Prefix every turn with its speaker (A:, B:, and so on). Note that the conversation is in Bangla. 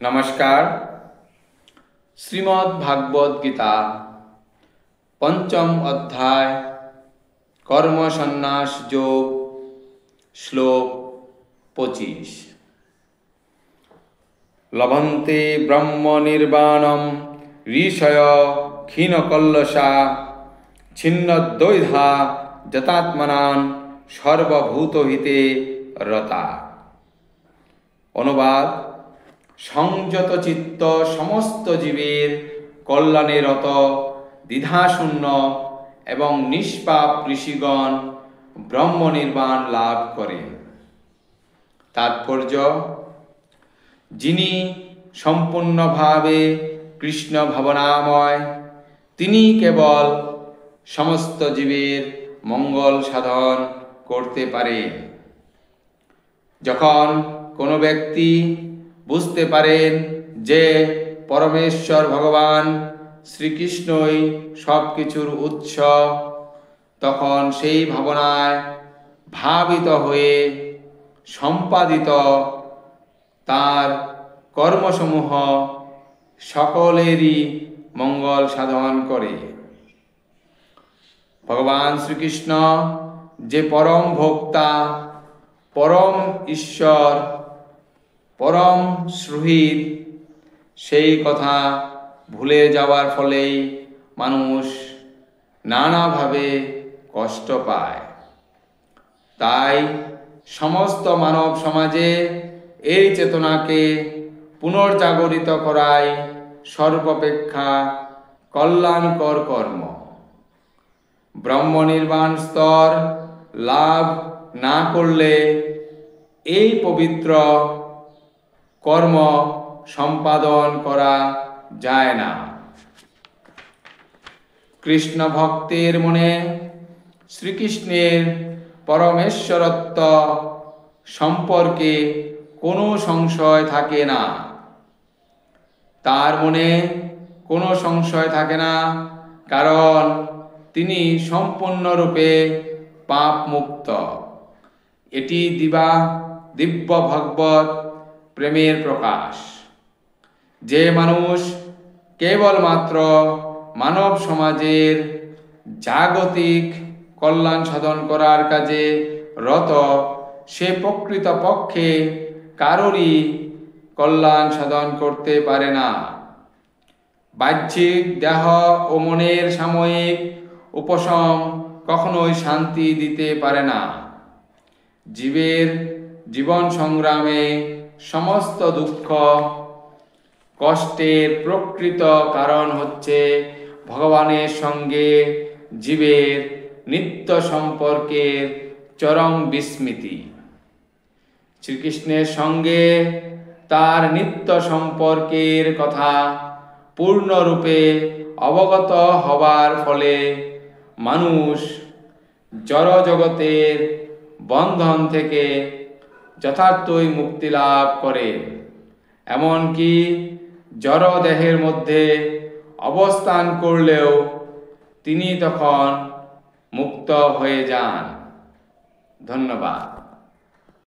A: नमस्कार। श्रीमद् भागवत गीता पंचम अध्याय कर्म संन्यास योग श्लोक 25। लभन्ते ब्रह्म निर्वाणम ऋषय क्षीण कल्लषा छिन्नद्वैधा जतात्मनान् सर्वभूतहिते रता। अनुवाद: সংযত চিত্ত সমস্ত জীবের কল্যাণে রত দ্বিধাশূন্য এবং নিষ্পাপ ঋষিগণ ব্রহ্ম নির্বাণ লাভ করেন। তাৎপর্য: যিনি সম্পূর্ণভাবে কৃষ্ণ ভাবনাময়, তিনি কেবল সমস্ত জীবের মঙ্গল সাধন করতে পারেন। যখন কোনো ব্যক্তি বুঝতে পারেন যে পরমেশ্বর ভগবান শ্রীকৃষ্ণই সব কিছুর উৎস, তখন সেই ভাবনায় ভাবিত হয়ে সম্পাদিত তার কর্মসমূহ সকলেরই মঙ্গল সাধন করে। ভগবান শ্রীকৃষ্ণ যে পরম ভোক্তা, পরম ঈশ্বর, পরম সুহৃদ, সেই কথা ভুলে যাওয়ার ফলেই মানুষ নানাভাবে কষ্ট পায়। তাই সমস্ত মানব সমাজে এই চেতনাকে পুনর্জাগরিত করাই সর্বাপেক্ষা কল্যাণকর কর্ম। ব্রহ্ম নির্বাণ স্তর লাভ না করলে এই পবিত্র কর্ম সম্পাদন করা যায় না। কৃষ্ণ ভক্তের মনে শ্রীকৃষ্ণের পরমেশ্বরত্ব সম্পর্কে কোনো সংশয় থাকে না। তার মনে কোনো সংশয় থাকে না, কারণ তিনি সম্পূর্ণরূপে পাপ মুক্ত। এটি দিব্য ভগবত প্রেমের প্রকাশ। যে মানুষ কেবলমাত্র মানব সমাজের জাগতিক কল্যাণ সাধন করার কাজে রত, সে প্রকৃতপক্ষে কারোরই কল্যাণ সাধন করতে পারে না। বাহ্যিক দেহ ও মনের সাময়িক উপশম কখনোই শান্তি দিতে পারে না। জীবের জীবন সংগ্রামে সমস্ত দুঃখ কষ্টের প্রকৃত কারণ হচ্ছে ভগবানের সঙ্গে জীবের নিত্য সম্পর্কের চরম বিস্মৃতি। শ্রীকৃষ্ণের সঙ্গে তার নিত্য সম্পর্কের কথা পূর্ণরূপে অবগত হবার ফলে মানুষ জড়জগতের বন্ধন থেকে যথার্থই মুক্তি লাভ করে। এমনকি জড় দেহের মধ্যে অবস্থান করলেও তিনি তখন মুক্ত হয়ে যান। ধন্যবাদ।